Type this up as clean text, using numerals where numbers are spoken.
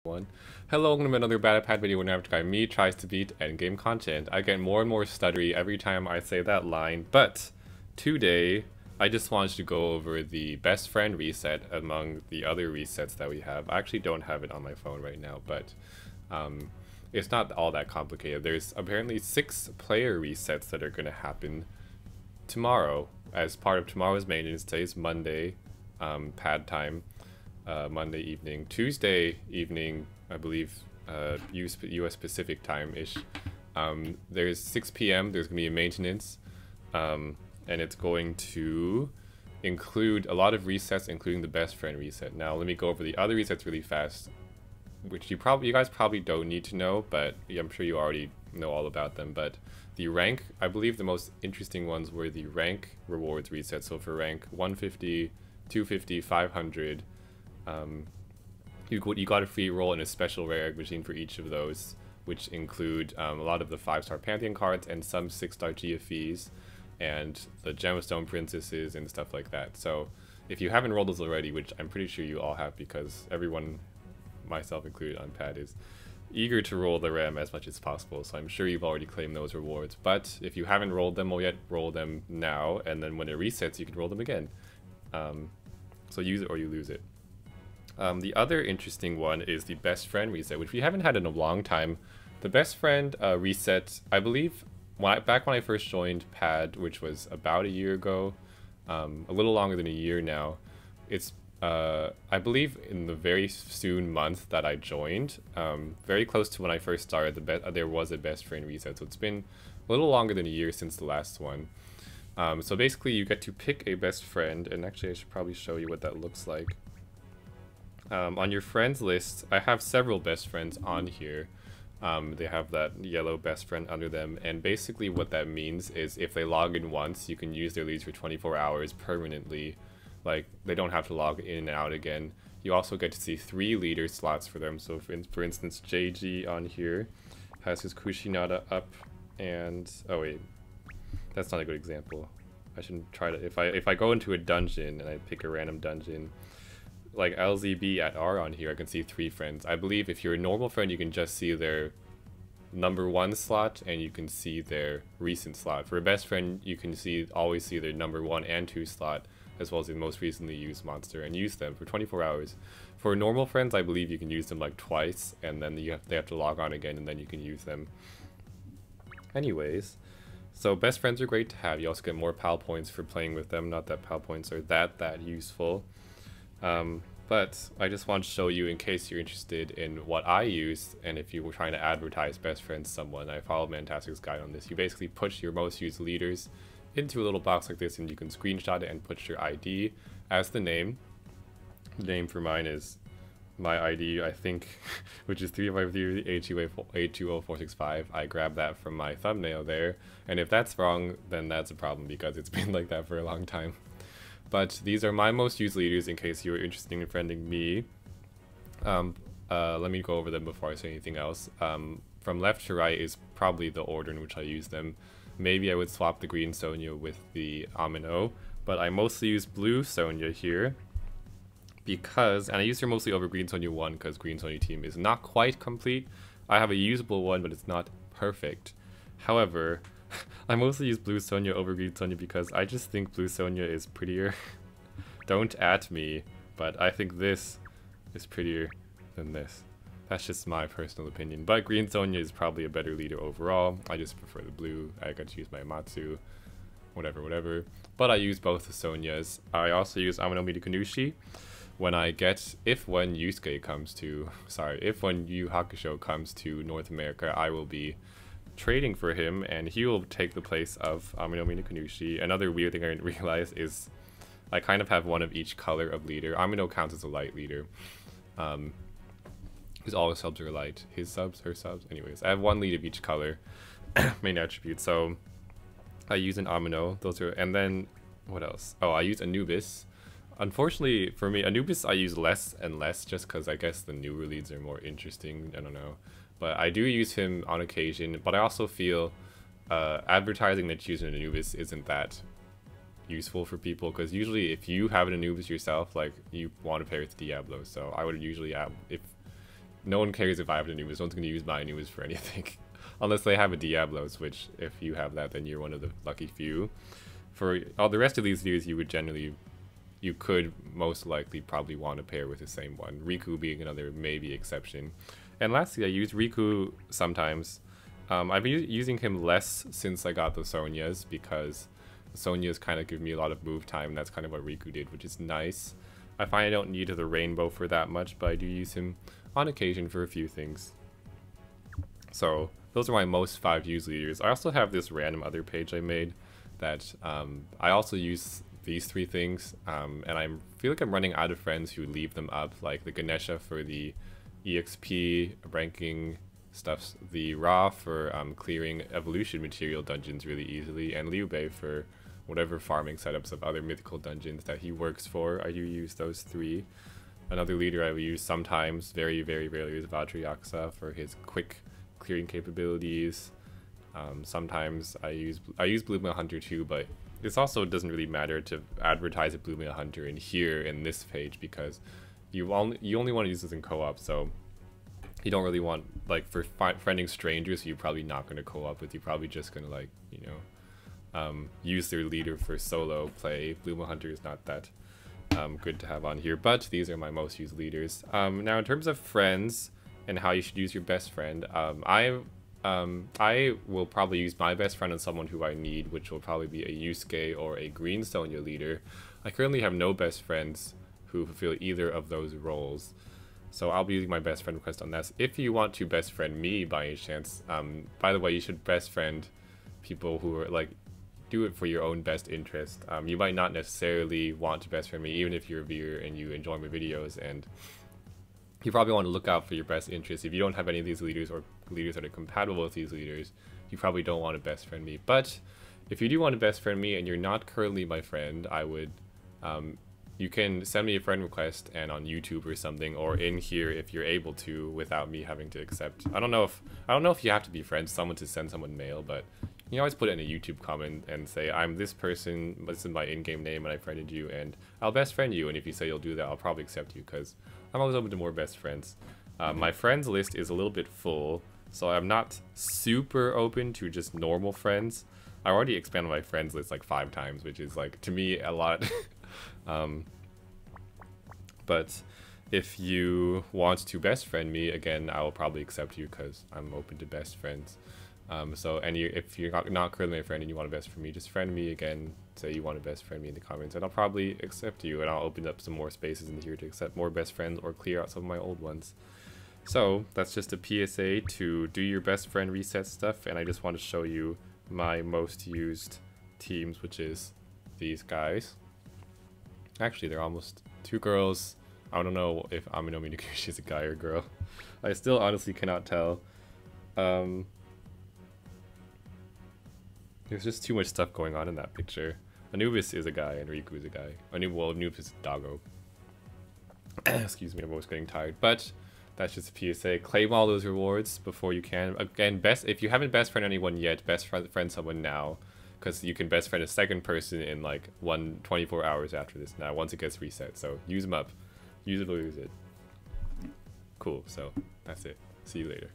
One. Hello, welcome to another badatpad video where an average guy me tries to beat endgame content. I get more and more stuttery every time I say that line, but today I just wanted to go over the best friend reset among the other resets that we have. I actually don't have it on my phone right now, but it's not all that complicated. There's apparently 6 player resets that are going to happen tomorrow as part of tomorrow's maintenance. Today's Monday, pad time. Monday evening, Tuesday evening, I believe, US Pacific time-ish. There's 6 p.m. There's going to be a maintenance, and it's going to include a lot of resets, including the best friend reset. Now, let me go over the other resets really fast, which you guys probably don't need to know, but I'm sure you already know all about them. But the rank, I believe the most interesting ones were the rank rewards reset. So for rank 150, 250, 500, you got a free roll in a special rare egg machine for each of those, which include a lot of the 5-star Pantheon cards and some 6-star GFEs and the Gemstone Princesses and stuff like that. So if you haven't rolled those already, which I'm pretty sure you all have because everyone, myself included on pad, is eager to roll the RAM as much as possible, so I'm sure you've already claimed those rewards. But if you haven't rolled them yet, roll them now, and then when it resets you can roll them again. So use it or you lose it. The other interesting one is the best friend reset, which we haven't had in a long time. The best friend reset, I believe, back when I first joined pad, which was about a year ago, a little longer than a year now. It's I believe in the very soon month that I joined, very close to when I first started, there was a best friend reset. So it's been a little longer than a year since the last one. So basically you get to pick a best friend, and actually I should probably show you what that looks like. On your friends list, I have several best friends on here. They have that yellow best friend under them, and basically what that means is if they log in once, you can use their leads for 24 hours permanently. Like, they don't have to log in and out again. You also get to see 3 leader slots for them. So for instance, JG on here has his Kushinada up, and oh wait, that's not a good example. I shouldn't try to, if I go into a dungeon and I pick a random dungeon, like LZB at R on here, I can see 3 friends. I believe if you're a normal friend, you can just see their number 1 slot and you can see their recent slot. For a best friend, you can always see their number 1 and 2 slot, as well as the most recently used monster, and use them for 24 hours. For normal friends, I believe you can use them like twice, and then they have to log on again, and then you can use them. Anyways, so best friends are great to have. You also get more PAL points for playing with them. Not that PAL points are that useful. But I just want to show you in case you're interested in what I use, and if you were trying to advertise best friends to someone. I followed Mantastic's guide on this. You basically push your most used leaders into a little box like this, and you can screenshot it and put your ID as the name. The name for mine is my ID, I think, which is 353-820-465. I grabbed that from my thumbnail there, and if that's wrong, then that's a problem because it's been like that for a long time. But these are my most used leaders in case you are interested in friending me. Let me go over them before I say anything else. From left to right is probably the order in which I use them. Maybe I would swap the green Sonya with the Amino, but I mostly use blue Sonya here because, and I use her mostly over green Sonya 1 because green Sonya team is not quite complete. I have a usable one, but it's not perfect. However, I mostly use blue Sonya over green Sonya because I just think blue Sonya is prettier. Don't at me, but I think this is prettier than this. That's just my personal opinion, but green Sonya is probably a better leader overall. I just prefer the blue. I got to use my Matsu, whatever. But I use both the Sonyas. I also use Amino Kanushi when when Yusuke comes to, if when Yu Hakusho comes to North America, I will be trading for him, and he will take the place of Amino Kanushi. Another weird thing I didn't realize is I kind of have one of each color of leader. Amino counts as a light leader. His all his subs are light. His subs, her subs. Anyways, I have one lead of each color, main attribute. So I use an Amino. Those are, and then what else? Oh, I use Anubis. Unfortunately for me, Anubis I use less and less just because I guess the newer leads are more interesting. I don't know. But I do use him on occasion, but I also feel advertising that you use an Anubis isn't that useful for people, because usually if you have an Anubis yourself, like, you want to pair with Diablo, so I would usually, no one cares if I have the Anubis. No one's going to use my Anubis for anything. Unless they have a Diablos, which if you have that, then you're one of the lucky few. For all the rest of these leaders, you could most likely probably want to pair with the same one. Riku being another maybe exception. And lastly, I use Riku sometimes. I've been using him less since I got the Sonias, because Sonias kind of give me a lot of move time. That's kind of what Riku did, which is nice. I find I don't need the Rainbow for that much, but I do use him on occasion for a few things. So those are my most 5 used leaders. I also have this random other page I made that I also use these 3 things, and I feel like I'm running out of friends who leave them up, like the Ganesha for the EXP ranking stuff, the Ra for clearing evolution material dungeons really easily, and Liu Bei for whatever farming setups of other mythical dungeons that he works for. I do use those 3. Another leader I will use sometimes, very, very rarely, is Vajrayaksha for his quick clearing capabilities. Sometimes I use Blooming Hunter too, but this also doesn't really matter to advertise a Blooming Hunter in here in this page, because you only want to use this in co-op, so you don't really want, like, for friending strangers you're probably not going to co-op with. You're probably just going to, like, you know, use their leader for solo play. Blooming Hunter is not that good to have on here, but these are my most used leaders. Now in terms of friends and how you should use your best friend, I will probably use my best friend on someone who I need, which will probably be a Yusuke or a Green Sonya leader. I currently have no best friends who fulfill either of those roles, so I'll be using my best friend request on that. If you want to best friend me by any chance, by the way, you should best friend people who are, like, do it for your own best interest. You might not necessarily want to best friend me, even if you're a viewer and you enjoy my videos, and you probably want to look out for your best interest. If you don't have any of these leaders or leaders that are compatible with these leaders, you probably don't want to best friend me. But if you do want to best friend me and you're not currently my friend, I would, you can send me a friend request and on YouTube or something, or in here if you're able to, without me having to accept. I don't know if you have to be friends with someone to send someone mail, but you can always put it in a YouTube comment and say, I'm this person, this is my in-game name, and I friended you, and I'll best friend you. And if you say you'll do that, I'll probably accept you, because I'm always open to more best friends. My friends list is a little bit full, so I'm not super open to just normal friends. I already expanded my friends list like 5 times, which is, like, to me, a lot. But if you want to best friend me, again, I will probably accept you, because I'm open to best friends. If you're not currently my friend and you want to best friend me, just friend me again. Say you want to best friend me in the comments, and I'll probably accept you, and I'll open up some more spaces in here to accept more best friends or clear out some of my old ones. So that's just a PSA to do your best friend reset stuff, and I just want to show you my most used teams, which is these guys. Actually, they're almost 2 girls. I don't know if Aminomi Noguchi is a guy or a girl. I still honestly cannot tell. There's just too much stuff going on in that picture. Anubis is a guy and Riku is a guy. Anubis is a doggo. Excuse me, I'm always getting tired. But that's just a PSA. Claim all those rewards before you can. Again, if you haven't best friend anyone yet, best friend someone now, because you can best friend a second person in like 24 hours after this now, once it gets reset. So use them up. Use it or lose it. Cool, so that's it. See you later.